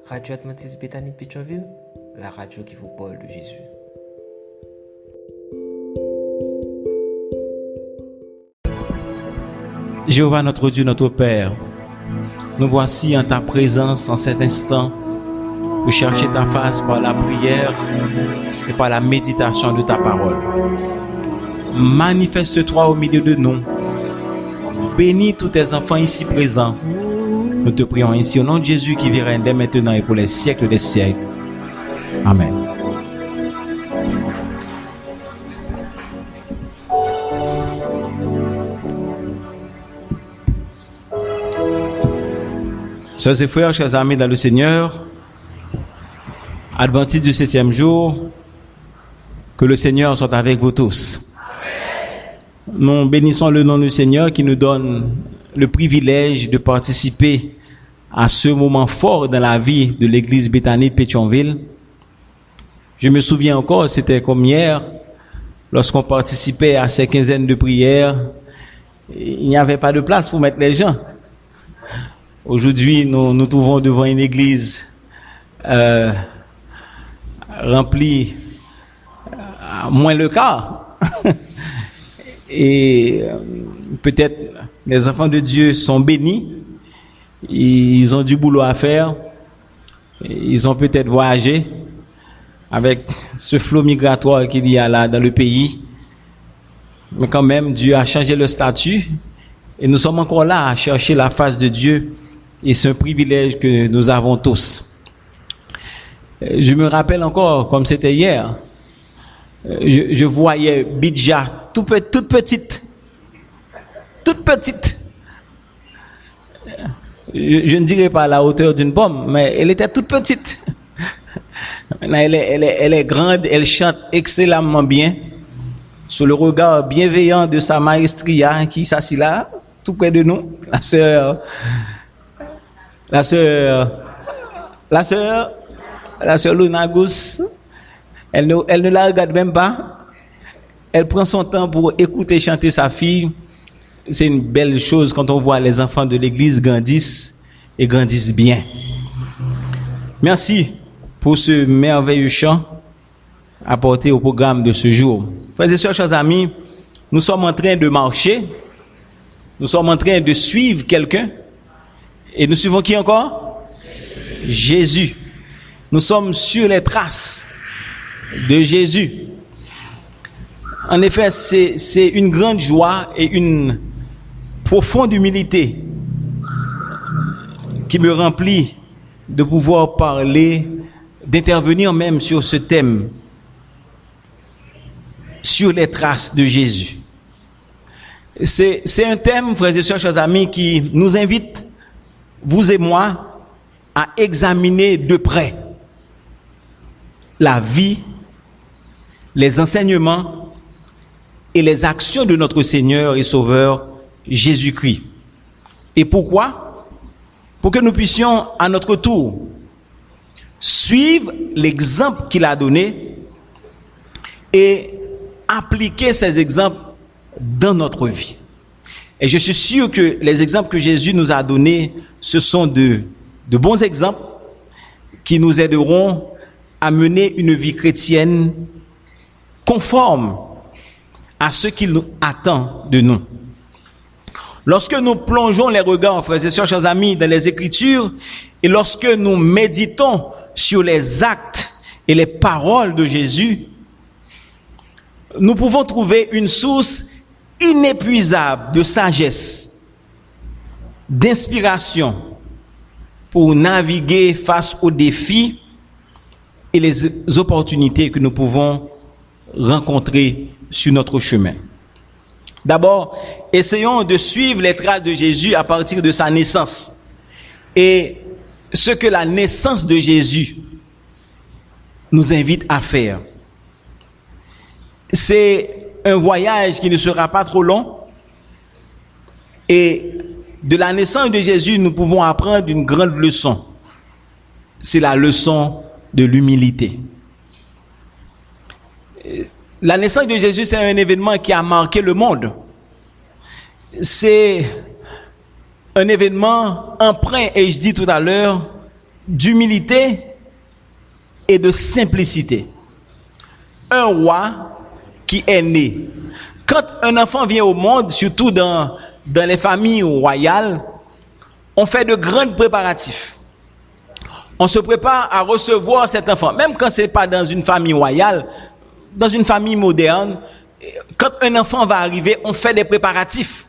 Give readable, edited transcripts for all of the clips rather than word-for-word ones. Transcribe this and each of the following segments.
Radio Adventiste Bethany de Pétionville, la radio qui vous parle de Jésus. Jéhovah notre Dieu, notre Père, nous voici en ta présence en cet instant pour chercher ta face par la prière et par la méditation de ta parole. Manifeste-toi au milieu de nous. Bénis tous tes enfants ici présents. Nous te prions ainsi au nom de Jésus qui vit règne dès maintenant et pour les siècles des siècles. Amen. Sœurs et frères, chers amis dans le Seigneur, adventistes du 7e jour, que le Seigneur soit avec vous tous. Nous bénissons le nom du Seigneur qui nous donne le privilège de participer à ce moment fort dans la vie de l'église Bethany de Pétionville. Je me souviens encore, c'était comme hier, lorsqu'on participait à ces quinzaines de prières, il n'y avait pas de place pour mettre les gens. Aujourd'hui, nous nous trouvons devant une église remplie à moins le quart. Et peut-être les enfants de Dieu sont bénis. Ils ont du boulot à faire. Ils ont peut-être voyagé avec ce flot migratoire qu'il y a là dans le pays. Mais quand même, Dieu a changé le statut. Et nous sommes encore là à chercher la face de Dieu. Et c'est un privilège que nous avons tous. Je me rappelle encore, comme c'était hier, je voyais Bidja toute petite. Je ne dirais pas à la hauteur d'une pomme, mais elle était toute petite. Maintenant, elle est grande, elle chante excellemment bien, sous le regard bienveillant de sa maestria qui s'assit là, tout près de nous, la sœur Lunagus. Elle ne la regarde même pas. Elle prend son temps pour écouter chanter sa fille. C'est une belle chose quand on voit les enfants de l'église grandissent et grandissent bien. Merci pour ce merveilleux chant apporté au programme de ce jour. Frères et sœurs, chers amis, nous sommes en train de marcher. Nous sommes en train de suivre quelqu'un. Et nous suivons qui encore? Jésus. Nous sommes sur les traces de Jésus. En effet, c'est une grande joie et une profonde humilité qui me remplit de pouvoir parler, d'intervenir même sur ce thème, sur les traces de Jésus. C'est un thème, frères et sœurs, chers amis, qui nous invite, vous et moi, à examiner de près la vie, les enseignements et les actions de notre Seigneur et Sauveur Jésus-Christ. Et pourquoi? Pour que nous puissions à notre tour suivre l'exemple qu'il a donné et appliquer ces exemples dans notre vie. Et je suis sûr que les exemples que Jésus nous a donnés, ce sont de bons exemples qui nous aideront à mener une vie chrétienne conforme à ce qu'il attend de nous. Lorsque nous plongeons les regards, frères et sœurs, chers amis, dans les Écritures, et lorsque nous méditons sur les actes et les paroles de Jésus, nous pouvons trouver une source inépuisable de sagesse, d'inspiration pour naviguer face aux défis et les opportunités que nous pouvons rencontrer sur notre chemin. D'abord, essayons de suivre les traces de Jésus à partir de sa naissance et ce que la naissance de Jésus nous invite à faire. C'est un voyage qui ne sera pas trop long et de la naissance de Jésus, nous pouvons apprendre une grande leçon. C'est la leçon de l'humilité. La naissance de Jésus, c'est un événement qui a marqué le monde. C'est un événement empreint, et je dis tout à l'heure, d'humilité et de simplicité. Un roi qui est né. Quand un enfant vient au monde, surtout dans les familles royales, on fait de grands préparatifs. On se prépare à recevoir cet enfant. Même quand ce n'est pas dans une famille royale, dans une famille moderne, quand un enfant va arriver, on fait des préparatifs.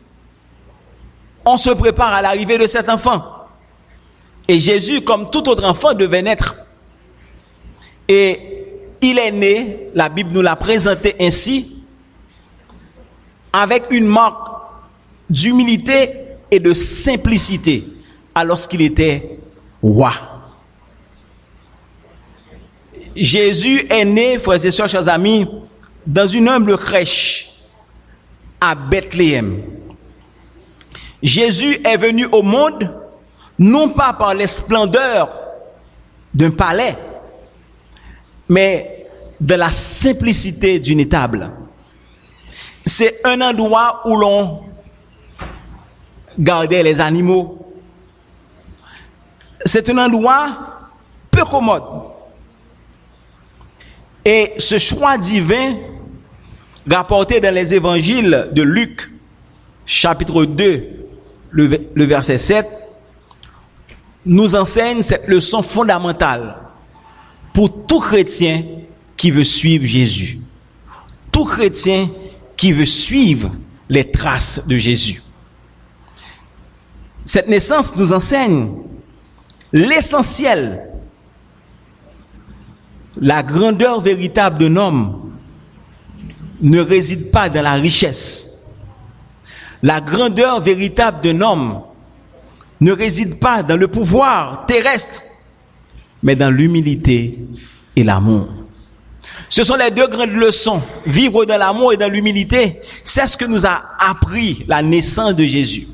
On se prépare à l'arrivée de cet enfant. Et Jésus, comme tout autre enfant, devait naître. Et il est né, la Bible nous l'a présenté ainsi, avec une marque d'humilité et de simplicité, alors qu'il était roi. Jésus est né, frères et sœurs, chers amis, dans une humble crèche à Bethléem. Jésus est venu au monde non pas par les splendeurs d'un palais, mais de la simplicité d'une étable. C'est un endroit où l'on gardait les animaux. C'est un endroit peu commode. Et ce choix divin, rapporté dans les évangiles de Luc, chapitre 2, le verset 7, nous enseigne cette leçon fondamentale pour tout chrétien qui veut suivre Jésus. Tout chrétien qui veut suivre les traces de Jésus. Cette naissance nous enseigne l'essentiel. La grandeur véritable d'un homme ne réside pas dans la richesse. La grandeur véritable d'un homme ne réside pas dans le pouvoir terrestre, mais dans l'humilité et l'amour. Ce sont les deux grandes leçons. Vivre dans l'amour et dans l'humilité, c'est ce que nous a appris la naissance de Jésus.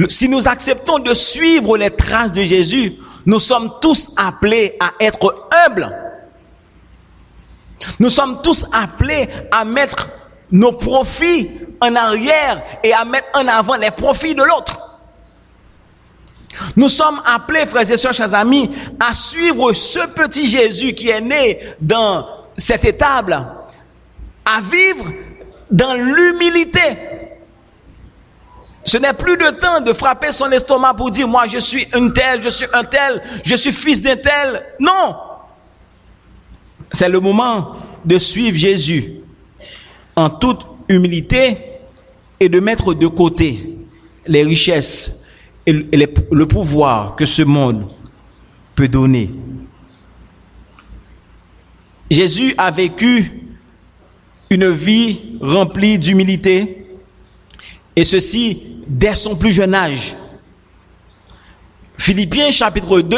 Si nous acceptons de suivre les traces de Jésus, nous sommes tous appelés à être humbles. Nous sommes tous appelés à mettre nos profits en arrière et à mettre en avant les profits de l'autre. Nous sommes appelés, frères et sœurs, chers amis, à suivre ce petit Jésus qui est né dans cette étable, à vivre dans l'humilité. Ce n'est plus de temps de frapper son estomac pour dire, moi je suis un tel, je suis un tel, je suis fils d'un tel. Non! C'est le moment de suivre Jésus en toute humilité et de mettre de côté les richesses et le pouvoir que ce monde peut donner. Jésus a vécu une vie remplie d'humilité, et ceci dès son plus jeune âge. Philippiens chapitre 2,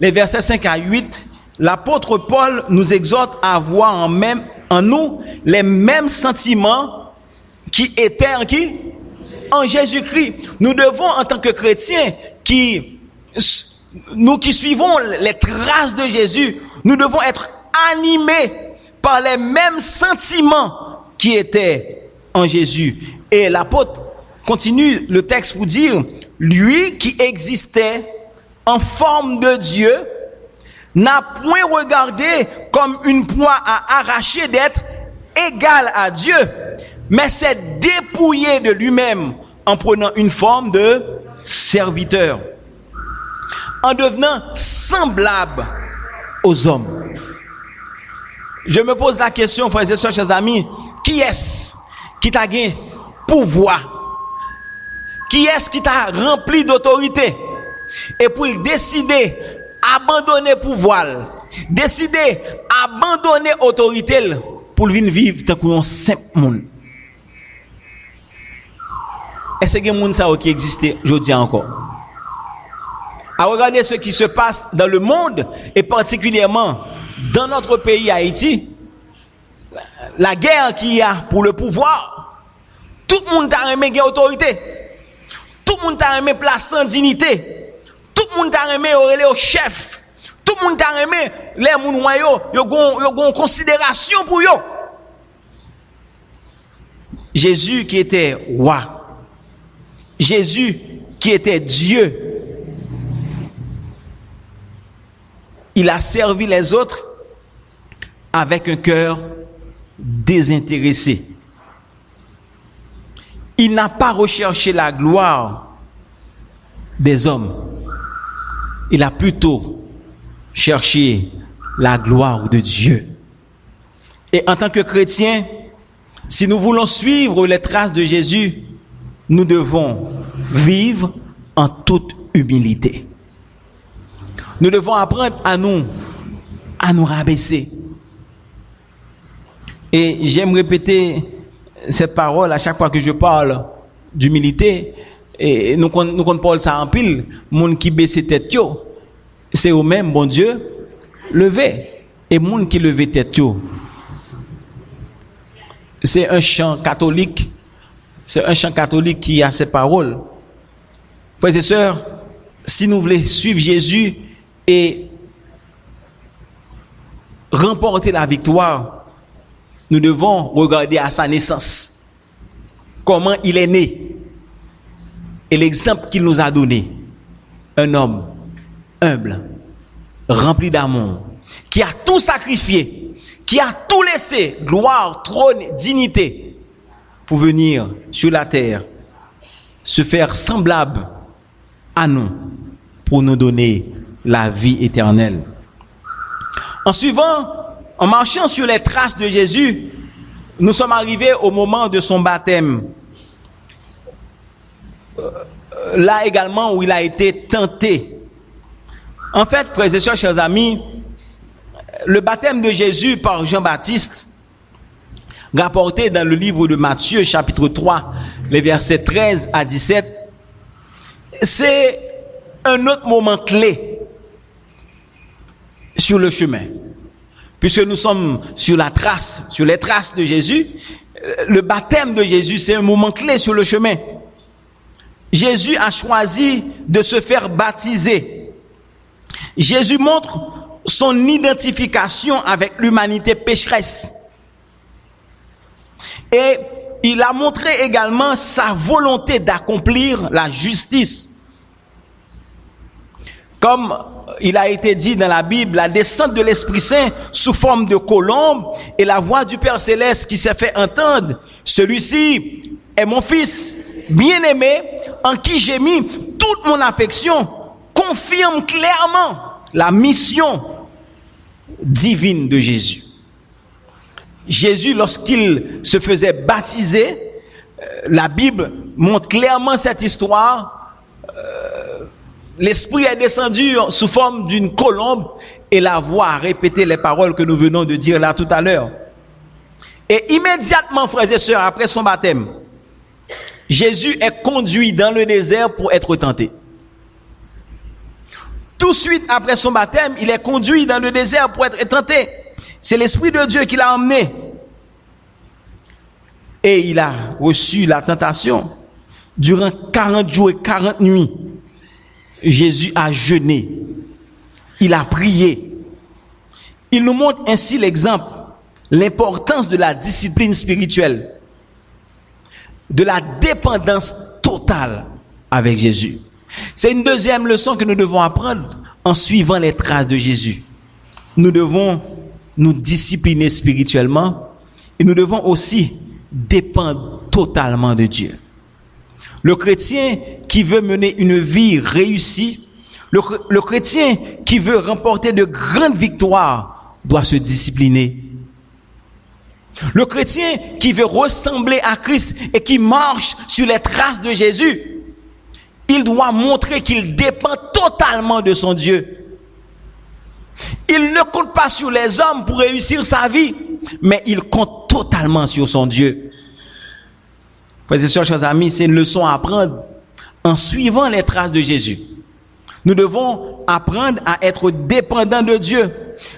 les versets 5 à 8, l'apôtre Paul nous exhorte à avoir en nous les mêmes sentiments qui étaient en qui? En Jésus-Christ. Nous devons, en tant que chrétiens, nous qui suivons les traces de Jésus, nous devons être animés par les mêmes sentiments qui étaient en Jésus. Et l'apôtre continue le texte pour dire, lui qui existait en forme de Dieu, n'a point regardé comme une proie à arracher d'être égal à Dieu, mais s'est dépouillé de lui-même en prenant une forme de serviteur, en devenant semblable aux hommes. Je me pose la question, frères et sœurs, chers amis, qui est-ce qui t'a gagné pouvoir? Qui est-ce qui t'a rempli d'autorité? Et pour décider abandonner pouvoir, décider abandonner autorité pour venir vivre tant qu'on simple monde. Est-ce qu'il y a des gens qui existent aujourd'hui encore? À regarder ce qui se passe dans le monde et particulièrement dans notre pays Haïti, la guerre qu'il y a pour le pouvoir, tout le monde a aimé autorité, tout le monde a aimé place en dignité, tout le monde a aimé au chef, tout le monde a aimé les gens royaux, ils ont considération pour eux. Jésus qui était roi, Jésus qui était Dieu, il a servi les autres avec un cœur désintéressé. Il n'a pas recherché la gloire des hommes. Il a plutôt cherché la gloire de Dieu. Et en tant que chrétiens, si nous voulons suivre les traces de Jésus, nous devons vivre en toute humilité. Nous devons apprendre à nous rabaisser. Et j'aime répéter cette parole à chaque fois que je parle d'humilité. Et nous parlons ça en pile. Moun qui baisse tête yo, c'est au même bon Dieu levé. Et moun qui leve tête yo, c'est un chant catholique. C'est un chant catholique qui a ces paroles. Frères et sœurs, si nous voulons suivre Jésus et remporter la victoire, nous devons regarder à sa naissance. Comment il est né. Et l'exemple qu'il nous a donné. Un homme humble, rempli d'amour, qui a tout sacrifié, qui a tout laissé, gloire, trône, dignité, pour venir sur la terre, se faire semblable à nous, pour nous donner la vie éternelle. En marchant sur les traces de Jésus, nous sommes arrivés au moment de son baptême. Là également où il a été tenté. En fait, frères et sœurs, chers amis, le baptême de Jésus par Jean-Baptiste, rapporté dans le livre de Matthieu, chapitre 3, les versets 13 à 17, c'est un autre moment clé sur le chemin. Puisque nous sommes sur les traces de Jésus, le baptême de Jésus, c'est un moment clé sur le chemin. Jésus a choisi de se faire baptiser. Jésus montre son identification avec l'humanité pécheresse. Et il a montré également sa volonté d'accomplir la justice. Comme il a été dit dans la Bible, la descente de l'Esprit Saint sous forme de colombe et la voix du Père Céleste qui s'est fait entendre. Celui-ci est mon Fils bien-aimé en qui j'ai mis toute mon affection, confirme clairement la mission divine de Jésus. Jésus, lorsqu'il se faisait baptiser, la Bible montre clairement cette histoire. L'Esprit est descendu sous forme d'une colombe et la voix a répété les paroles que nous venons de dire là tout à l'heure. Et immédiatement, frères et sœurs, après son baptême, Jésus est conduit dans le désert pour être tenté. Tout de suite après son baptême, il est conduit dans le désert pour être tenté. C'est l'Esprit de Dieu qui l'a emmené. Et il a reçu la tentation. Durant 40 jours et 40 nuits, Jésus a jeûné. Il a prié. Il nous montre ainsi l'exemple, l'importance de la discipline spirituelle, de la dépendance totale avec Jésus. C'est une deuxième leçon que nous devons apprendre en suivant les traces de Jésus. Nous devons nous discipliner spirituellement et nous devons aussi dépendre totalement de Dieu. Le chrétien qui veut mener une vie réussie, le chrétien qui veut remporter de grandes victoires doit se discipliner. Le chrétien qui veut ressembler à Christ et qui marche sur les traces de Jésus, il doit montrer qu'il dépend totalement de son Dieu. Il ne compte pas sur les hommes pour réussir sa vie, mais il compte totalement sur son Dieu. Frères et sœurs, chers amis, c'est une leçon à apprendre en suivant les traces de Jésus. Nous devons apprendre à être dépendants de Dieu.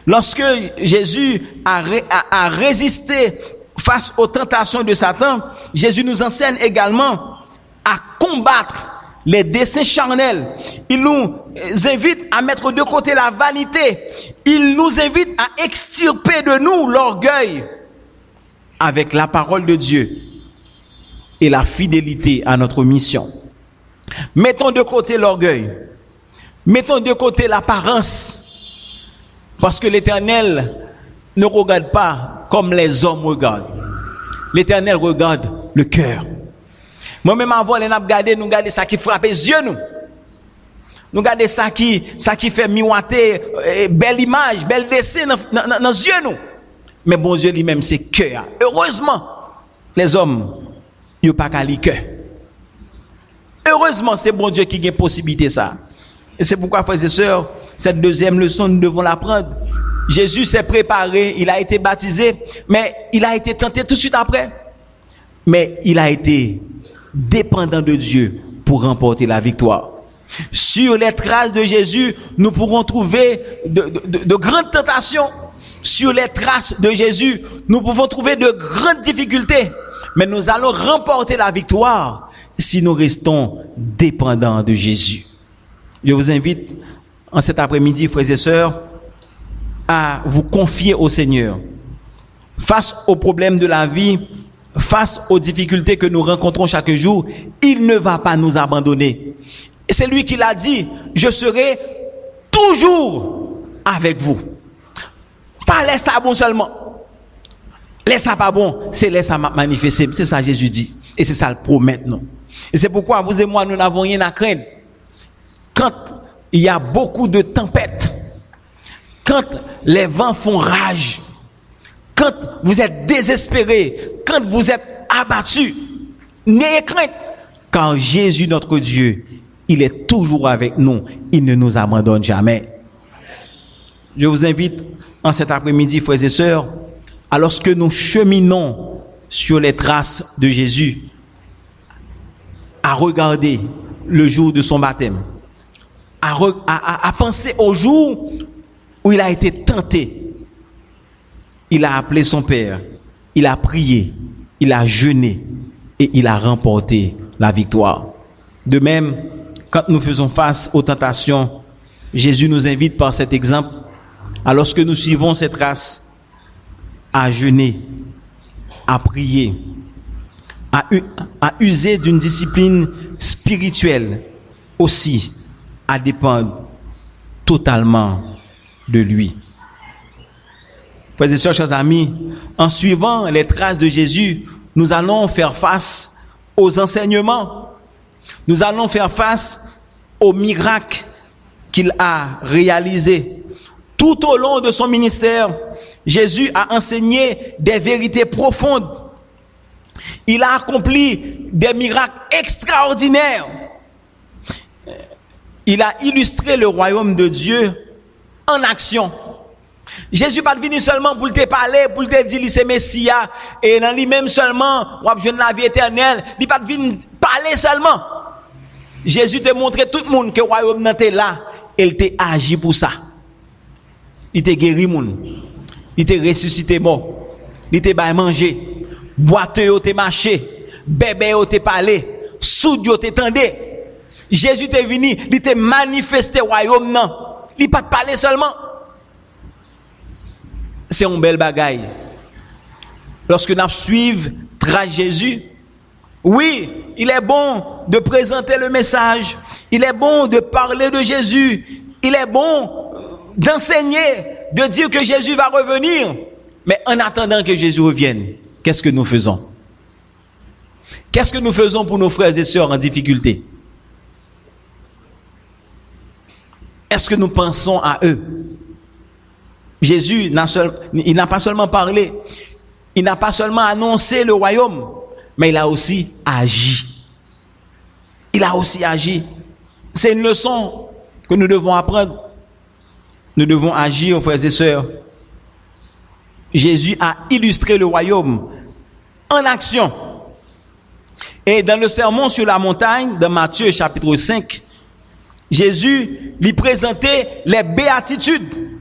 Lorsque Jésus a résisté face aux tentations de Satan, Jésus nous enseigne également à combattre les desseins charnels. Il nous invite à mettre de côté la vanité. Il nous invite à extirper de nous l'orgueil avec la parole de Dieu et la fidélité à notre mission. Mettons de côté l'orgueil. Mettons de côté l'apparence. Parce que l'Éternel ne regarde pas comme les hommes regardent. L'Éternel regarde le cœur. Moi-même avant, nous regardons ça qui frappe les yeux nous. Nous regardons ça qui fait miroiter belle image, belle dessin dans les yeux nous. Mais bon Dieu lui-même c'est cœur. Heureusement, les hommes n'ont pas qu'à cœur. Heureusement, c'est bon Dieu qui a possibilité ça. Et c'est pourquoi, frères et sœurs, cette deuxième leçon, nous devons l'apprendre. Jésus s'est préparé, il a été baptisé, mais il a été tenté tout de suite après. Mais il a été dépendant de Dieu pour remporter la victoire. Sur les traces de Jésus, nous pourrons trouver de grandes tentations. Sur les traces de Jésus, nous pouvons trouver de grandes difficultés. Mais nous allons remporter la victoire si nous restons dépendants de Jésus. Je vous invite en cet après-midi, frères et sœurs, à vous confier au Seigneur. Face aux problèmes de la vie, face aux difficultés que nous rencontrons chaque jour, il ne va pas nous abandonner. Et c'est lui qui l'a dit, je serai toujours avec vous. Pas laisse ça bon seulement. Laisse ça pas bon, c'est laisse ça manifester. C'est ça Jésus dit. Et c'est ça le promet non. Et c'est pourquoi vous et moi, nous n'avons rien à craindre. Quand il y a beaucoup de tempêtes, quand les vents font rage, quand vous êtes désespérés, quand vous êtes abattus, n'ayez crainte, car Jésus notre Dieu, il est toujours avec nous, il ne nous abandonne jamais. Je vous invite en cet après-midi, frères et sœurs, alors que nous cheminons sur les traces de Jésus, à regarder le jour de son baptême, à penser au jour où il a été tenté. Il a appelé son Père, il a prié, il a jeûné et il a remporté la victoire. De même, quand nous faisons face aux tentations, Jésus nous invite par cet exemple, alors que nous suivons ces traces, à jeûner, à prier, à user d'une discipline spirituelle, aussi à dépendre totalement de lui. Frères et sœurs, chers amis, en suivant les traces de Jésus, nous allons faire face aux enseignements, nous allons faire face aux miracles qu'il a réalisés. Tout au long de son ministère, Jésus a enseigné des vérités profondes. Il a accompli des miracles extraordinaires. Il a illustré le royaume de Dieu en action. Jésus pas venu seulement pour te parler, pour te dire c'est Messia et dans lui-même seulement, on va la vie éternelle. Il pas venu parler seulement. Jésus te montré tout le monde que le royaume n'était là, il t'a agi pour ça. Il t'a guéri moun, il t'a ressuscité mort, il t'a baillé manger, boiteux t'a marché, bébé t'a parlé, sourd t'a tendé. Jésus t'est venu, il t'a manifesté le royaume non, il pas parler seulement. C'est un bel bagaille. Lorsque nous suivons trace Jésus, oui, il est bon de présenter le message, il est bon de parler de Jésus, il est bon d'enseigner, de dire que Jésus va revenir. Mais en attendant que Jésus revienne, qu'est-ce que nous faisons? Qu'est-ce que nous faisons pour nos frères et sœurs en difficulté? Est-ce que nous pensons à eux? Jésus il n'a pas seulement parlé, il n'a pas seulement annoncé le royaume, mais il a aussi agi. Il a aussi agi. C'est une leçon que nous devons apprendre. Nous devons agir, frères et sœurs. Jésus a illustré le royaume en action. Et dans le sermon sur la montagne, dans Matthieu chapitre 5, Jésus lui présentait les béatitudes.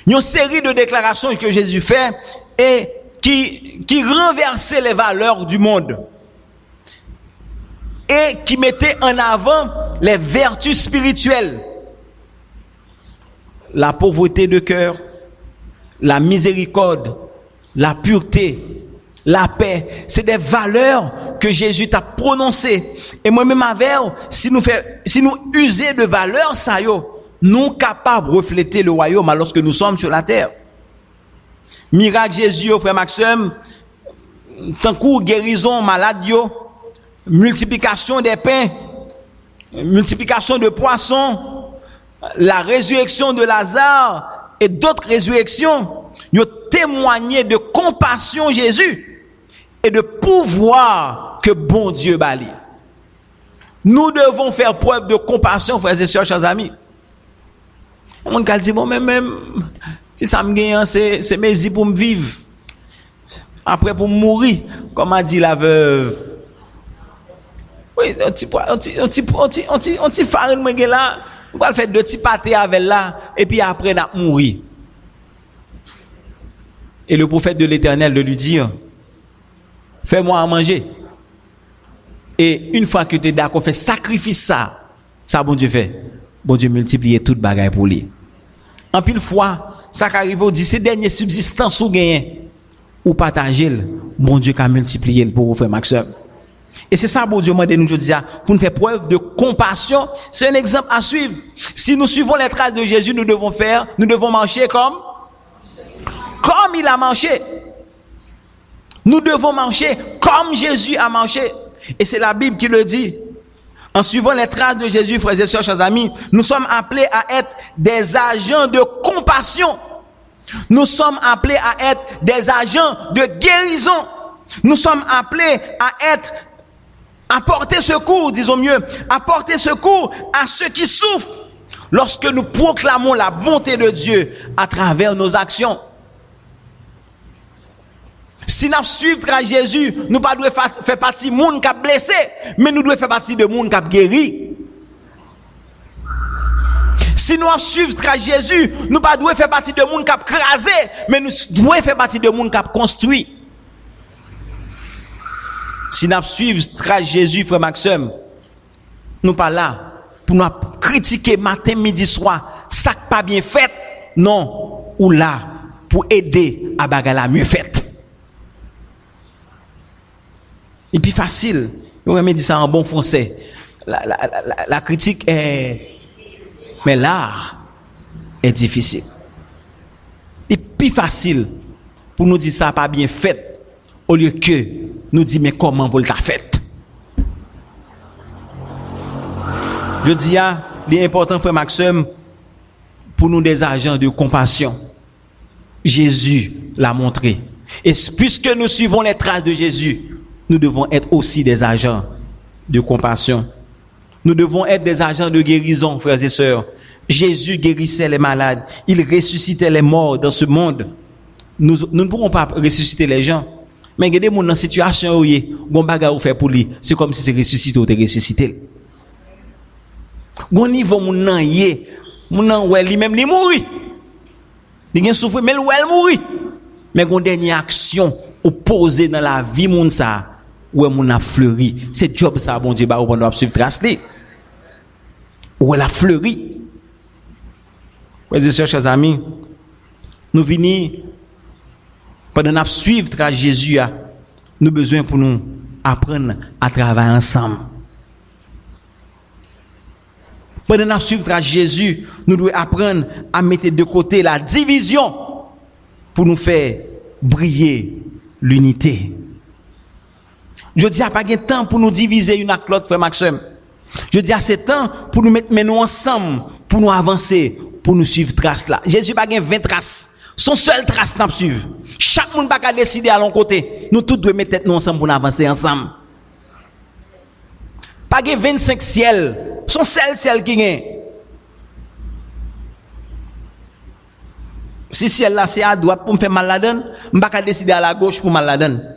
Une série de déclarations que Jésus fait et qui renversait les valeurs du monde et qui mettait en avant les vertus spirituelles, la pauvreté de cœur, la miséricorde, la pureté, la paix. C'est des valeurs que Jésus t'a prononcées. Et moi-même avec, si nous usons de valeurs, ça yo, nous capables de refléter le royaume lorsque nous sommes sur la terre. Miracle Jésus, frère Maxime, tant que guérison malade, multiplication des pains, multiplication de poissons, la résurrection de Lazare et d'autres résurrections, ils ont témoigné de compassion Jésus et de pouvoir que bon Dieu bali. Nous devons faire preuve de compassion, frères et sœurs, chers amis. On dit, bon, même, si ça me gagne, c'est mes yeux pour me vivre. Après, pour mourir, comme a dit la veuve. Oui, on t'y farine, là, on va faire 2 petits pâtés avec là, et puis après, on a mourir. Et le prophète de l'Éternel de lui dire, fais-moi à manger. Et une fois que tu es d'accord, fais sacrifice ça bon Dieu fait. Bon Dieu multiplie toute bagaille pour lui. En pile fois, ça qui arrive au dit, ces dernières subsistances ou gagner, ou partager, bon Dieu qui a multiplié pour vous faire Maxime. Et c'est ça, bon Dieu, moi, de nous aujourd'hui, pour nous faire preuve de compassion. C'est un exemple à suivre. Si nous suivons les traces de Jésus, nous devons marcher comme il a marché. Nous devons marcher comme Jésus a marché. Et c'est la Bible qui le dit. En suivant les traces de Jésus, frères et sœurs, chers amis, nous sommes appelés à être des agents de compassion. Nous sommes appelés à être des agents de guérison. Nous sommes appelés à porter secours, disons mieux, à porter secours à ceux qui souffrent lorsque nous proclamons la bonté de Dieu à travers nos actions. Si nous suivons Jésus, nous ne devons pas faire partie de monde qui a blessé, mais nous devons faire partie de monde qui a guéri. Si nous suivons Jésus, nous ne devons pas faire partie de monde qui a crasé, mais nous devons faire partie de monde qui a construit. Si nous suivons Jésus, frère Maxime, nous ne sommes pas là pour nous critiquer matin, midi, soir, ça n'est pas bien fait. Non, ou là pour aider à bagarre la mieux faite. Et puis facile, on me dit ça en bon français. La critique est, mais l'art est difficile. Et puis facile pour nous dire ça pas bien fait, au lieu que nous dire mais comment pour le fait. Je dis il est important, frère Maxime, pour nous des agents de compassion. Jésus l'a montré. Et puisque nous suivons les traces de Jésus, nous devons être aussi des agents de compassion. Nous devons être des agents de guérison, frères et sœurs. Jésus guérissait les malades. Il ressuscitait les morts dans ce monde. Nous ne pourrons pas ressusciter les gens. Mais regardez mon dans situation où il gon bagarre fait pour lui, c'est comme si c'est ressuscité ou ressuscité. Gon niveau mon nan yé, mon nan ouais lui-même li mouri. Il gen souffrir mais elle mouri. Mais gon dernière action opposée dans la vie moun ça. Où mon a fleuri, c'est job ça bon Dieu ba ou doit suivre trace li. Où elle a fleuri. Mes chers amis, nous venons pendant nous suivre trace Jésus nous besoin pour nous apprendre à travailler ensemble. Pendant nous suivre trace Jésus, nous devons apprendre à mettre de côté la division pour nous faire briller l'unité. Je dis, il n'y a pas de temps pour nous diviser une avec l'autre, frère Maxime. Je dis, c'est temps pour nous mettre nous ensemble, pour nous avancer, pour nous suivre trace là. Jésus n'a pas 20 traces. Son seul trace n'a pas suivre. Chaque monde n'a pas décider à l'un côté. Nous tous devons mettre nous ensemble pour nous avancer ensemble. Pas 25 ciels. Son seul ciel qui est. Si ciel là c'est à droite pour me faire mal la donne, je ne vais pas décider à la gauche pour mal la donne.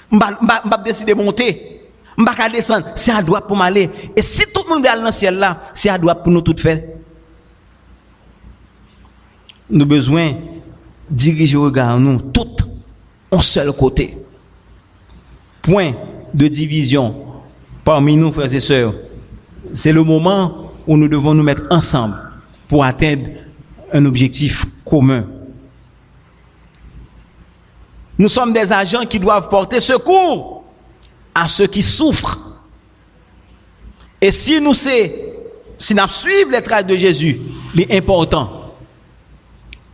Je ne vais pas décider de monter. Je ne vais pas descendre. C'est à droite pour m'aller. Et si tout le monde est dans le ciel là, c'est à droite pour nous tout faire. Nous avons besoin de diriger le regard nous, tout en seul côté. Point de division parmi nous, frères et sœurs. C'est le moment où nous devons nous mettre ensemble pour atteindre un objectif commun. Nous sommes des agents qui doivent porter secours à ceux qui souffrent. Et si nous suivons les traces de Jésus, est important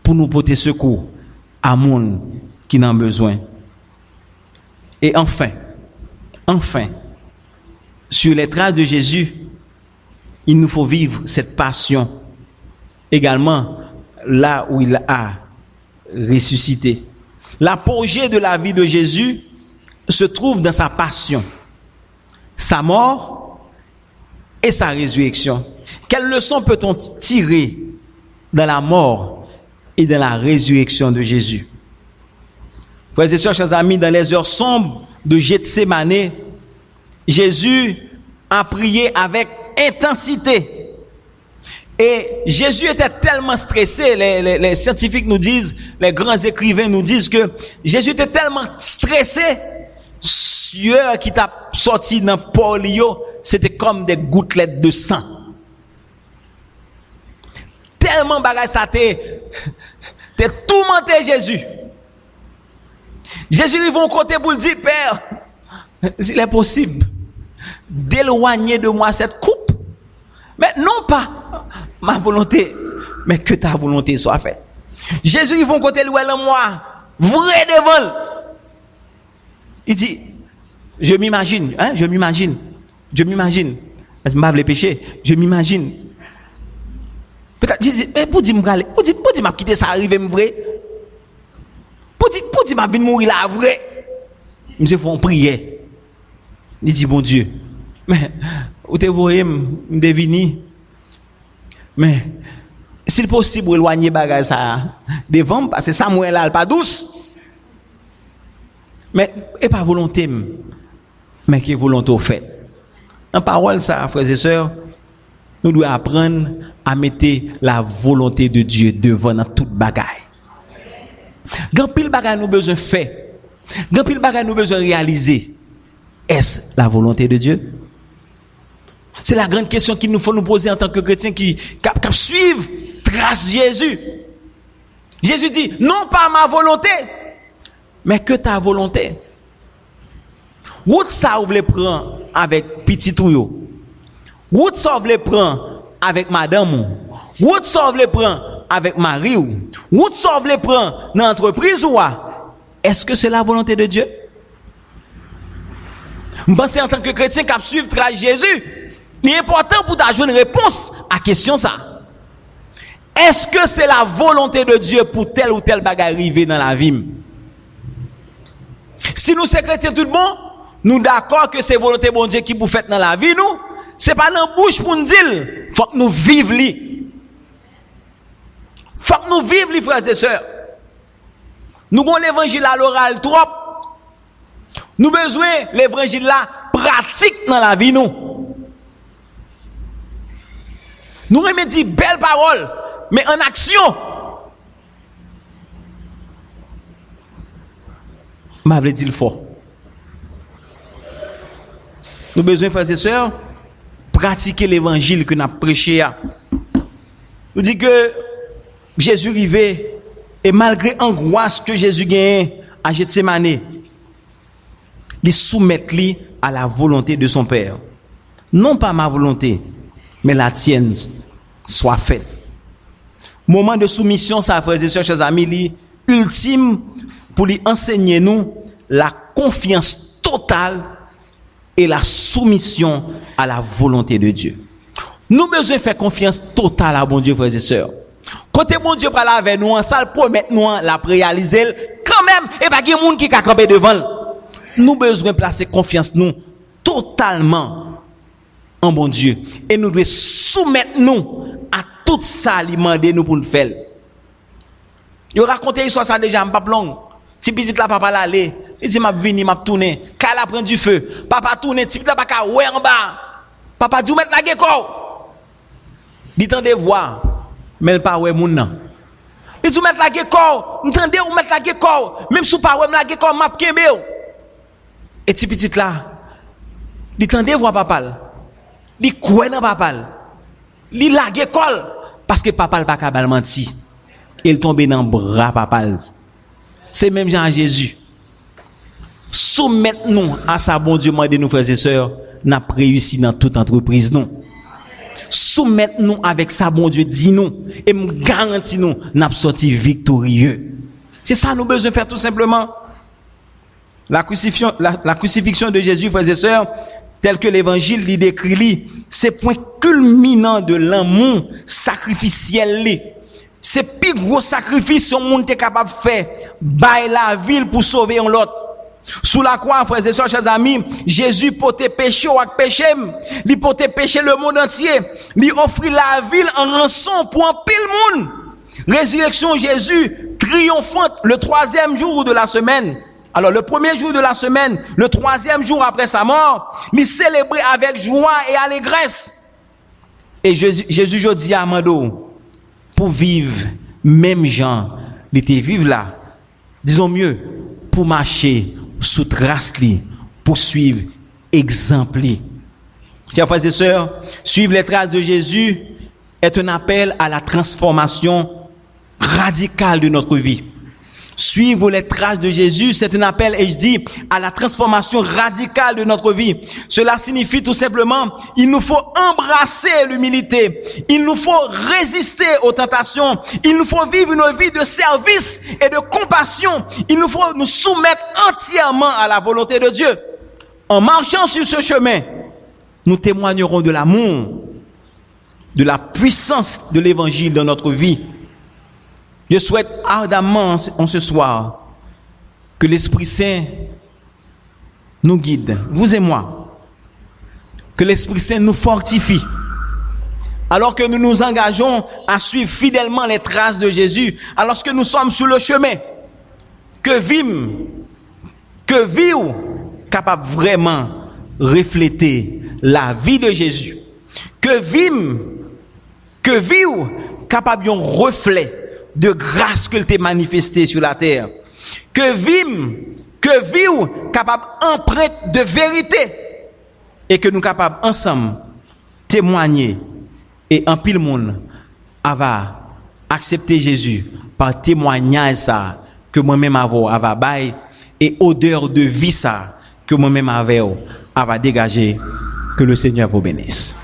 pour nous porter secours à monde qui en a besoin. Et enfin, sur les traces de Jésus, il nous faut vivre cette passion également là où il a ressuscité. L'apogée de la vie de Jésus se trouve dans sa passion, sa mort et sa résurrection. Quelle leçon peut-on tirer dans la mort et dans la résurrection de Jésus? Frères et sœurs, chers amis, dans les heures sombres de Gethsémane, Jésus a prié avec intensité. Et Jésus était tellement stressé, les scientifiques nous disent, les grands écrivains nous disent que Jésus était tellement stressé, sueur qui t'a sorti dans polio, c'était comme des gouttelettes de sang. Tellement bagage ça t'es tourmenté Jésus. Jésus ils vont côté pour le dire, Père, s'il est possible d'éloigner de moi cette coupe, mais non pas ma volonté, mais que ta volonté soit faite. Jésus ils vont côté louer en moi, vrai devant. Il dit, je m'imagine, je m'imagine. Parce que je vais pécher, je m'imagine. Peut-être, Jésus, mais pour dire m'a quitter ça arrive vrai. Pour dire m'a venir mourir là vrai. Monsieur font prière. Il dit bon Dieu. Mais ou te voyez me deviner. Mais s'il possible éloigner bagage ça devant parce que Samuel là pas douce. Mais et pas volonté mais qui est volonté au fait. En parole ça frères et sœurs, nous devons apprendre à mettre la volonté de Dieu devant dans toute bagaille. Grand pile bagaille nous besoin faire. Grand pile bagaille nous besoin réaliser. Est-ce la volonté de Dieu? C'est la grande question qu'il nous faut nous poser en tant que chrétiens qui suivent trace Jésus. Jésus dit, non pas ma volonté, mais que ta volonté. Route ça vous voulez prendre avec petit touyo. Route ça vous voulez prendre avec madame. Route ça vous voulez prendre avec mari. Route ça vous voulez prendre dans l'entreprise ou est-ce que c'est la volonté de Dieu? Je pense en tant que chrétien qui suivre trace Jésus, il est important pour t'avoir une réponse à la question ça. Est-ce que c'est la volonté de Dieu pour tel ou tel bagage arriver dans la vie? Si nous sommes chrétiens tout bon, nous d'accord que c'est volonté de Dieu qui vous fait dans la vie, nous, c'est pas dans la bouche pour nous dire, faut que nous vivions li. Faut que nous vivions li, frères et sœurs. Nous avons l'évangile à l'oral trop. Nous besoin l'évangile là pratique dans la vie, nous. Nous remettons belles paroles, mais en action. Je vais dire le fort. Nous avons besoin, frères et sœurs, pratiquer l'évangile que nous avons prêché. Nous disons que Jésus arrivait et malgré l'angoisse que Jésus gagnait à Gethsémane, il soumet à la volonté de son Père. Non pas ma volonté, mais la tienne soit faite. Moment de soumission, ça, frères et sœurs, chers amis, ultime pour lui enseigner nous la confiance totale et la soumission à la volonté de Dieu. Nous besoin faire confiance totale à bon Dieu, frères et sœurs. Côté bon Dieu parle avec nous, ça le promet nous la réaliser quand même et pas qu'il y a monde qui a campé devant. Nous besoin placer confiance nous totalement en bon Dieu et nous devons soumettre nous à tout ça lui demander nous pour le faire. Yo raconté histoire ça déjà m'pas long. Ti petit là papa l'aller, il dit m'a venir m'a tourner, car la prend du feu. Papa tourner, ti petit là pas ka ouais en bas. Papa dit mettre la gecko. Dit tendez voir, mais pas ouais moun nan. Il dit mettre la gecko, entendez ou mettre la gecko, même sous pas ouais la gecko m'a kembe. Et ti petit là, dit tendez voir papa. Dit quoi dans papa. Li la gecko parce que papa pas ka menti. Il tombe dans bras papa. C'est même Jean Jésus. Soumettons-nous à sa bon Dieu, demandez nous frères et sœurs, n'a réussi dans toute entreprise non. soumettez-nous avec ça, bon Dieu, dis-nous, et me garantis nous, n'a sorti victorieux. C'est ça nous besoin faire tout simplement. La crucifixion de Jésus, frères et sœurs, tel que l'évangile l'y décrit, c'est point culminant de l'amour sacrificiel. C'est plus gros sacrifice que monde est capable de faire, bailler la ville pour sauver un l'autre. Sous la croix, frères et sœurs, chers amis, Jésus portait péché ou péché, il portait péché le monde entier, il offrit la ville en rançon pour un pile monde. Résurrection Jésus triomphante le 3e jour de la semaine. Alors, le 1er jour de la semaine, le 3e jour après sa mort, il célébrait avec joie et allégresse. Et Jésus je dis à Mando, pour vivre, même gens, il était vivre là, disons mieux, pour marcher sous trace li, pour suivre exemple li. Chers frères et sœurs, suivre les traces de Jésus est un appel à la transformation radicale de notre vie. Suivre les traces de Jésus, c'est un appel, et je dis, à la transformation radicale de notre vie. Cela signifie tout simplement, il nous faut embrasser l'humilité. Il nous faut résister aux tentations. Il nous faut vivre une vie de service et de compassion. Il nous faut nous soumettre entièrement à la volonté de Dieu. En marchant sur ce chemin, nous témoignerons de l'amour, de la puissance de l'évangile dans notre vie. Je souhaite ardemment en ce soir que l'Esprit Saint nous guide, vous et moi, que l'Esprit Saint nous fortifie, alors que nous nous engageons à suivre fidèlement les traces de Jésus, alors que nous sommes sur le chemin, que vie capable vraiment refléter la vie de Jésus, que vie capable d'un reflet de grâce que t'est manifesté sur la terre, que vie capable empreinte de vérité, et que nous capables ensemble témoigner, et en pile monde va accepter Jésus par témoignage ça que moi-mêmeava bail, et odeur de vie ça que moi-même va dégager. Que le Seigneur vous bénisse.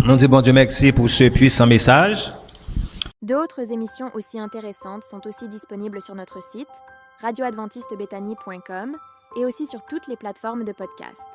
Nous disons bon Dieu merci pour ce puissant message. D'autres émissions aussi intéressantes sont aussi disponibles sur notre site radioadventistebethany.com et aussi sur toutes les plateformes de podcast.